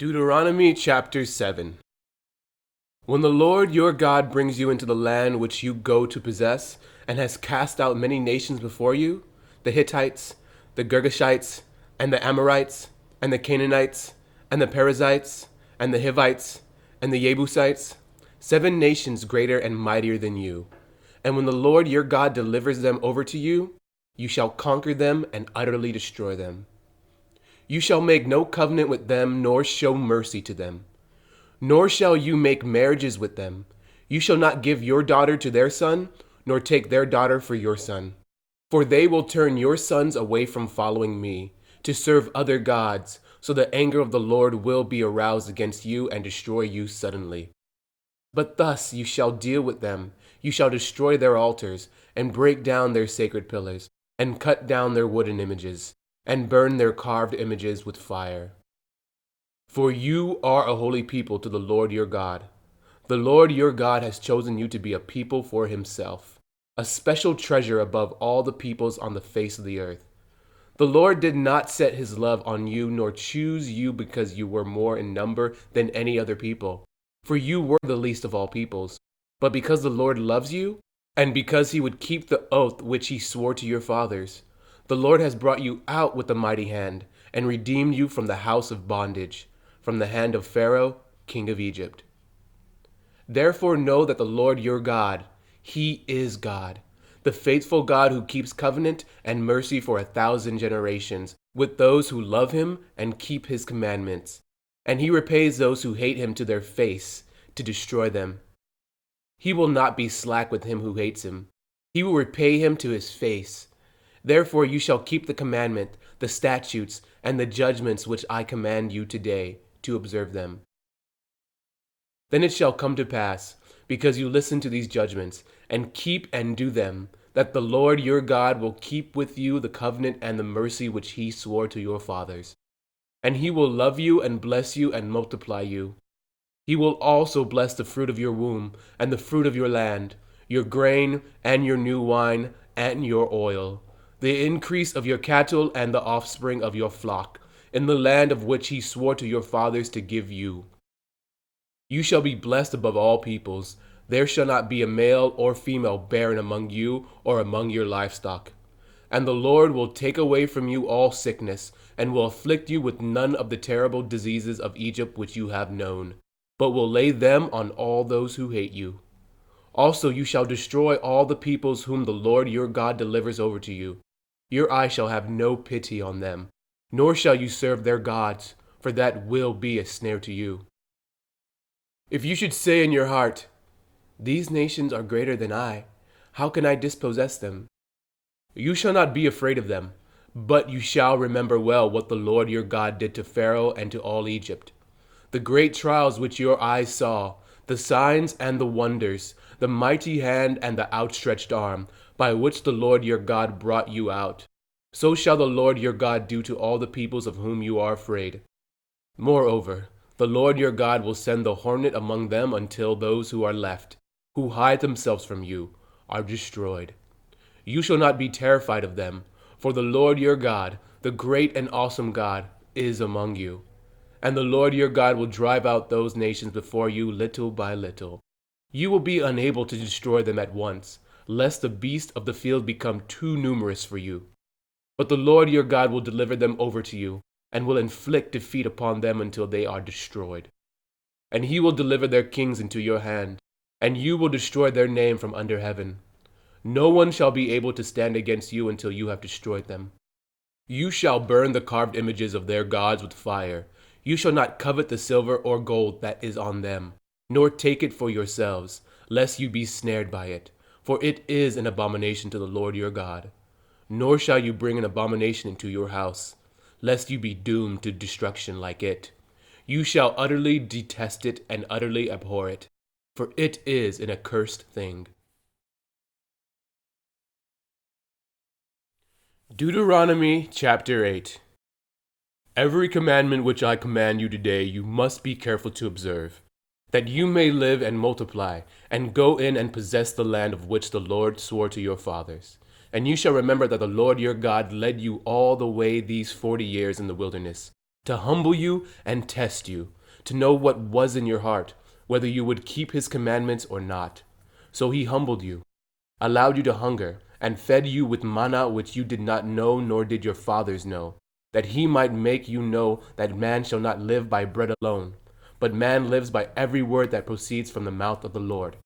Deuteronomy chapter 7. When the Lord your God brings you into the land which you go to possess, and has cast out many nations before you, the Hittites, the Girgashites, and the Amorites, and the Canaanites, and the Perizzites, and the Hivites, and the Jebusites, 7 nations greater and mightier than you. And when the Lord your God delivers them over to you, you shall conquer them and utterly destroy them. You shall make no covenant with them, nor show mercy to them. Nor shall you make marriages with them. You shall not give your daughter to their son, nor take their daughter for your son. For they will turn your sons away from following me, to serve other gods, so the anger of the Lord will be aroused against you and destroy you suddenly. But thus you shall deal with them. You shall destroy their altars, and break down their sacred pillars, and cut down their wooden images, and burn their carved images with fire. For you are a holy people to the Lord your God. The Lord your God has chosen you to be a people for himself, a special treasure above all the peoples on the face of the earth. The Lord did not set his love on you, nor choose you because you were more in number than any other people, for you were the least of all peoples, but because the Lord loves you, and because he would keep the oath which he swore to your fathers. The Lord has brought you out with a mighty hand, and redeemed you from the house of bondage, from the hand of Pharaoh, king of Egypt. Therefore know that the Lord your God, he is God, the faithful God who keeps covenant and mercy for 1,000 generations with those who love him and keep his commandments. And he repays those who hate him to their face, to destroy them. He will not be slack with him who hates him. He will repay him to his face. Therefore you shall keep the commandment, the statutes, and the judgments which I command you today, to observe them. Then it shall come to pass, because you listen to these judgments, and keep and do them, that the Lord your God will keep with you the covenant and the mercy which he swore to your fathers. And he will love you and bless you and multiply you. He will also bless the fruit of your womb, and the fruit of your land, your grain, and your new wine, and your oil, the increase of your cattle and the offspring of your flock, in the land of which he swore to your fathers to give you. You shall be blessed above all peoples. There shall not be a male or female barren among you or among your livestock. And the Lord will take away from you all sickness, and will afflict you with none of the terrible diseases of Egypt which you have known, but will lay them on all those who hate you. Also you shall destroy all the peoples whom the Lord your God delivers over to you. Your eye shall have no pity on them, nor shall you serve their gods, for that will be a snare to you. If you should say in your heart, these nations are greater than I, how can I dispossess them? You shall not be afraid of them, but you shall remember well what the Lord your God did to Pharaoh and to all Egypt, the great trials which your eyes saw, the signs and the wonders, the mighty hand and the outstretched arm, by which the Lord your God brought you out. So shall the Lord your God do to all the peoples of whom you are afraid. Moreover, the Lord your God will send the hornet among them until those who are left, who hide themselves from you, are destroyed. You shall not be terrified of them, for the Lord your God, the great and awesome God, is among you. And the Lord your God will drive out those nations before you little by little. You will be unable to destroy them at once, lest the beasts of the field become too numerous for you. But the Lord your God will deliver them over to you, and will inflict defeat upon them until they are destroyed. And he will deliver their kings into your hand, and you will destroy their name from under heaven. No one shall be able to stand against you until you have destroyed them. You shall burn the carved images of their gods with fire. You shall not covet the silver or gold that is on them, nor take it for yourselves, lest you be snared by it, for it is an abomination to the Lord your God. Nor shall you bring an abomination into your house, lest you be doomed to destruction like it. You shall utterly detest it and utterly abhor it, for it is an accursed thing. Deuteronomy chapter 8. Every commandment which I command you today you must be careful to observe, that you may live and multiply, and go in and possess the land of which the Lord swore to your fathers. And you shall remember that the Lord your God led you all the way these 40 years in the wilderness, to humble you and test you, to know what was in your heart, whether you would keep his commandments or not. So he humbled you, allowed you to hunger, and fed you with manna which you did not know, nor did your fathers know, that he might make you know that man shall not live by bread alone, but man lives by every word that proceeds from the mouth of the Lord.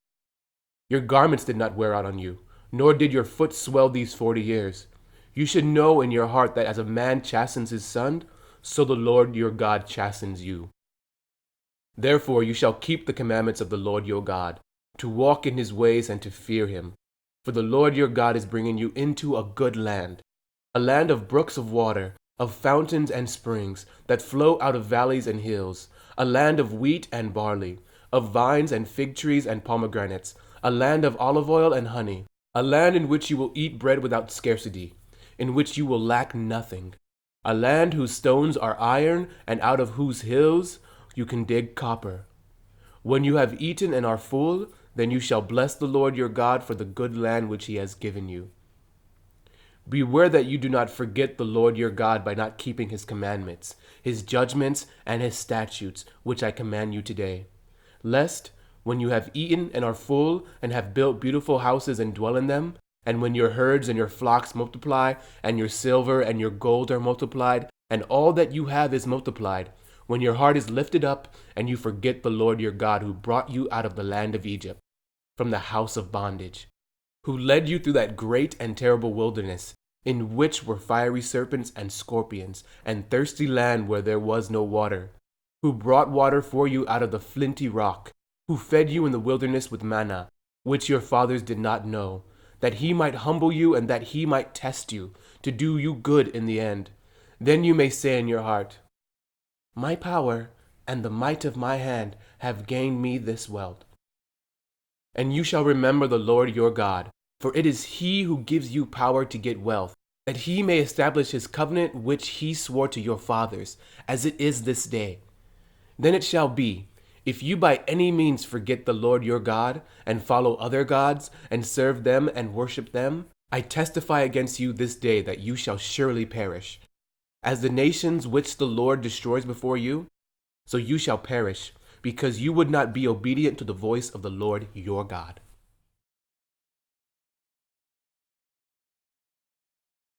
Your garments did not wear out on you, nor did your foot swell these 40 years. You should know in your heart that as a man chastens his son, so the Lord your God chastens you. Therefore you shall keep the commandments of the Lord your God, to walk in his ways and to fear him. For the Lord your God is bringing you into a good land, a land of brooks of water, of fountains and springs that flow out of valleys and hills, a land of wheat and barley, of vines and fig trees and pomegranates, a land of olive oil and honey, a land in which you will eat bread without scarcity, in which you will lack nothing, a land whose stones are iron and out of whose hills you can dig copper. When you have eaten and are full, then you shall bless the Lord your God for the good land which he has given you. Beware that you do not forget the Lord your God by not keeping his commandments, his judgments, and his statutes, which I command you today. Lest, when you have eaten and are full, and have built beautiful houses and dwell in them, and when your herds and your flocks multiply, and your silver and your gold are multiplied, and all that you have is multiplied, when your heart is lifted up, and you forget the Lord your God who brought you out of the land of Egypt, from the house of bondage, who led you through that great and terrible wilderness, in which were fiery serpents and scorpions, and thirsty land where there was no water, who brought water for you out of the flinty rock, who fed you in the wilderness with manna, which your fathers did not know, that he might humble you and that he might test you, to do you good in the end. Then you may say in your heart, my power and the might of my hand have gained me this wealth. And you shall remember the Lord your God, for it is he who gives you power to get wealth, that he may establish his covenant which he swore to your fathers, as it is this day. Then it shall be, if you by any means forget the Lord your God, and follow other gods, and serve them and worship them, I testify against you this day that you shall surely perish. As the nations which the Lord destroys before you, so you shall perish, because you would not be obedient to the voice of the Lord your God.